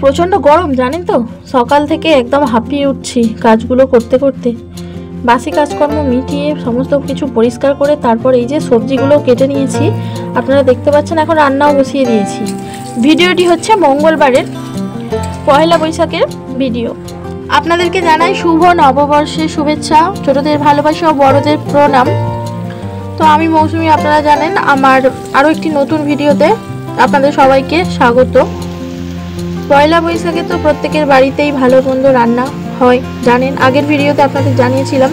প্রচণ্ড গরম জানেন তো, সকাল থেকে একদম হাঁপিয়ে উঠছি কাজগুলো করতে করতে। বাসি কাজকর্ম মিটিয়ে সমস্ত কিছু পরিষ্কার করে তারপর এই যে সবজিগুলো কেটে নিয়েছি, আপনারা দেখতে পাচ্ছেন। এখন রান্নাও বসিয়ে দিয়েছি। ভিডিওটি হচ্ছে মঙ্গলবারের পয়লা বৈশাখের ভিডিও। আপনাদেরকে জানাই শুভ নববর্ষের শুভেচ্ছা, ছোটদের ভালোবাসা ও বড়দের প্রণাম। তো আমি মৌসুমি, আপনারা জানেন আমার আরও একটি নতুন ভিডিওতে আপনাদের সবাইকে স্বাগত। পয়লা বৈশাখে তো প্রত্যেকের বাড়িতেই ভালো মন্দ রান্না হয় জানেন। আগের ভিডিওতে আপনাদের জানিয়েছিলাম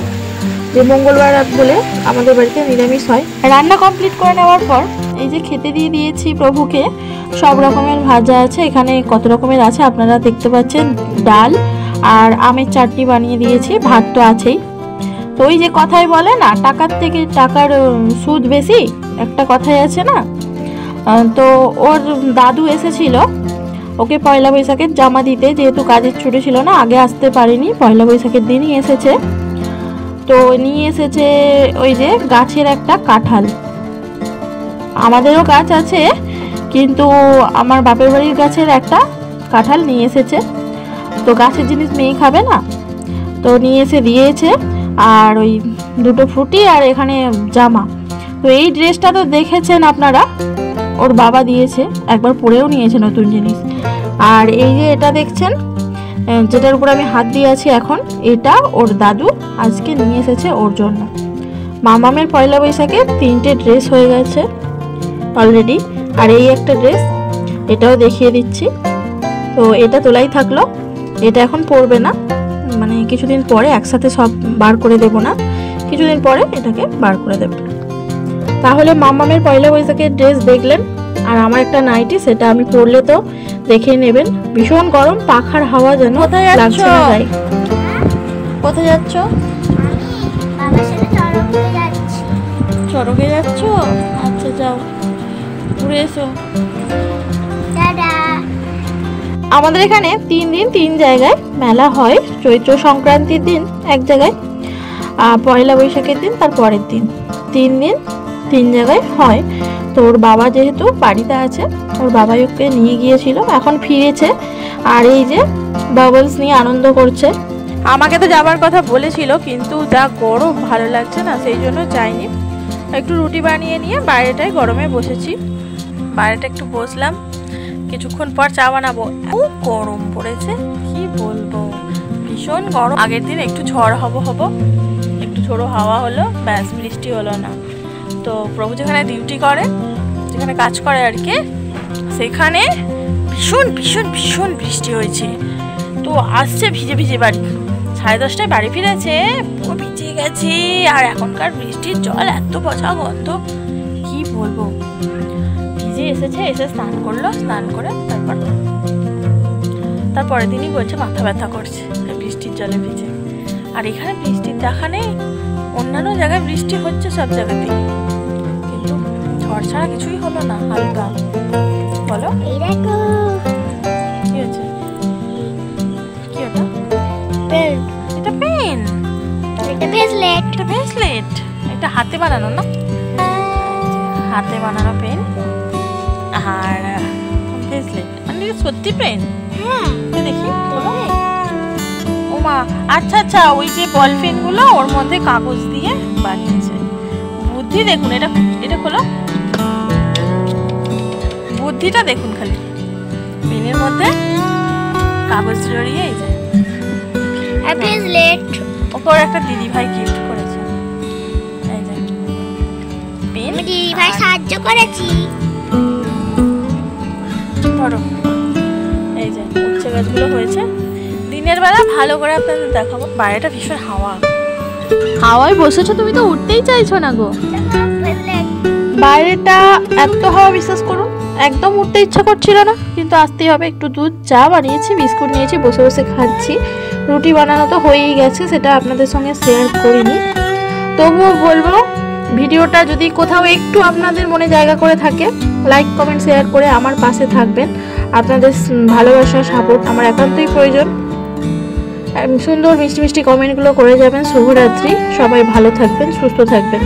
যে মঙ্গলবার বলে আমাদের বাড়িতে নিরামিষ হয়। রান্না কমপ্লিট করে নেওয়ার পর এই যে খেতে দিয়ে দিয়েছি প্রভুকে। সব রকমের ভাজা আছে, এখানে কত রকমের আছে আপনারা দেখতে পাচ্ছেন। ডাল আর আমের চাটনি বানিয়ে দিয়েছি, ভাত তো আছেই। তো ওই যে কথাই বলে না, টাকার থেকে টাকার সুদ বেশি, একটা কথাই আছে না। তো ওর দাদু এসেছিল ওকে পয়লা বৈশাখের জামা দিতে, যেহেতু কাজের ছুটি ছিল না, আগে আসতে পারিনি, পয়লা বৈশাখের দিনই এসেছে। তো নিয়ে এসেছে ওই যে গাছের একটা কাঁঠাল। আমাদেরও গাছ আছে, কিন্তু আমার বাপের বাড়ির গাছের একটা কাঁঠাল নিয়ে এসেছে। তো গাছের জিনিস মেয়ে খাবে না, তো নিয়ে এসে দিয়েছে। আর ওই দুটো ফ্রুটি আর এখানে জামা। তো এই ড্রেসটা তো দেখেছেন আপনারা, ওর বাবা দিয়েছে, একবার পরেও নিয়েছে নতুন জিনিস। আর এই যে এটা দেখছেন, যেটার উপর আমি হাত দিয়ে আছি এখন, এটা ওর দাদু আজকে নিয়ে এসেছে ওর জন্য। মামামের পয়লা বৈশাখে 3টে ড্রেস হয়ে গেছে অলরেডি। আর এই একটা ড্রেস, এটাও দেখিয়ে দিচ্ছি। তো এটা তোলাই থাকলো, এটা এখন পরবে না, মানে কিছুদিন পরে একসাথে সব বার করে দেব না, কিছুদিন পরে এটাকে বার করে দেব। তাহলে মামামের পয়লা বৈশাখের ড্রেস দেখলেন। আর আমার একটা নাইটি, সেটা আমি পরলে তো দেখে নেবেন। ভীষণ গরম, পাখার হাওয়া যেন লাগছে না গায়ে। কোথায় যাচ্ছ? চড়কে যাচ্ছ? আচ্ছা যাও, ঘুরে এসো। আমাদের এখানে 3 দিন 3 জায়গায় মেলা হয়। চৈত্র সংক্রান্তির দিন এক জায়গায়, পয়লা বৈশাখের দিন তার পরের দিন, 3 দিন 3 জায়গায় হয়। তো ওর বাবা যেহেতু বাড়িতে আছে, ওর বাবাই ওকে নিয়ে গিয়েছিল, এখন ফিরেছে। আর এই যে বাবলস নিয়ে আনন্দ করছে। আমাকে তো যাবার কথা বলেছিল, কিন্তু যা গরম, ভালো লাগছে না, সেই জন্য যাইনি। একটু রুটি বানিয়ে নিয়ে বাইরেটায় গরমে বসেছি। বাইরেটা একটু বসলাম, কিছুক্ষণ পর চা বানাবো। খুব গরম পড়েছে, কি বলবো, ভীষণ গরম। আগের দিন একটু ঝড় হবো একটু ঝোড়ো হাওয়া হলো, ব্যাস, বৃষ্টি হলো না। তো প্রভু যেখানে ডিউটি করে, যেখানে কাজ করে আর কি, সেখানে ভীষণ ভীষণ ভীষণ বৃষ্টি হয়েছে। তো আসছে ভিজে ভিজে বাড়ি, 10:30টায় বাড়ি ফিরেছে, পুরো ভিজে গেছে। আর এখনকার বৃষ্টির জল এত পচা গন্ধ, কি বলবো। ভিজে এসেছে, এসে স্নান করলো, স্নান করে তারপরের দিনই বলছে মাথা ব্যথা করছে বৃষ্টির জলে ভিজে। আর এখানে বৃষ্টির দেখা নেই, অন্যান্য জায়গায় বৃষ্টি হচ্ছে সব জায়গাতেই, কিন্তু ঝড় ছাড়া কিছুই হলো না। হালকা বলো, কি হচ্ছে? কি ওটা? পেন। এটা পেন, এটা ব্রেসলেট, এটা ব্রেসলেট, এটা হাতে বানানো না, হাতে বানানো পেন আর ব্রেসলেট। মানে সত্যি পেন? দেখি ওমা, আচ্ছা আচ্ছা, ওই যে বল পেনগুলো ওর মধ্যে কাগজ দিয়ে বানিয়েছে। বুদ্ধি দেখুন, এটা খোলো, বুদ্ধিটা দেখুন খালি। পেনের মধ্যে কাগজ জড়িয়ে এই যে ব্রেসলেট। ওপর একটা দিদি ভাই গিফট করেছে, এই যে পেন। দিদি ভাই সাহায্য করেছি। ধরো, এই যে উচ্ছে গাছগুলো হয়েছে। দিনের বেলা ভালো করে আপনাদের দেখাবো। বাইরেটা ভীষণ হাওয়ায় বসেছো, তুমি তো উঠতেই চাইছো না গো। বাইরেটা এত হাওয়া, বিশ্বাস করুন, একদম উঠতে ইচ্ছা করছিল না, কিন্তু আসতেই হবে। একটু দুধ চা বানিয়েছি, বিস্কুট নিয়েছি, বসে বসে খাচ্ছি। রুটি বানানো তো হয়েই গেছে, সেটা আপনাদের সঙ্গে শেয়ার করিনি। তবুও বলবো, ভিডিওটা যদি কোথাও একটু আপনাদের মনে জায়গা করে থাকে, লাইক কমেন্ট শেয়ার করে আমার পাশে থাকবেন। আপনাদের ভালোবাসা, সাপোর্ট আমার একান্তই প্রয়োজন। সুন্দর মিষ্টি মিষ্টি কমেন্টগুলো করে যাবেন। শুভরাত্রি, সবাই ভালো থাকবেন, সুস্থ থাকবেন।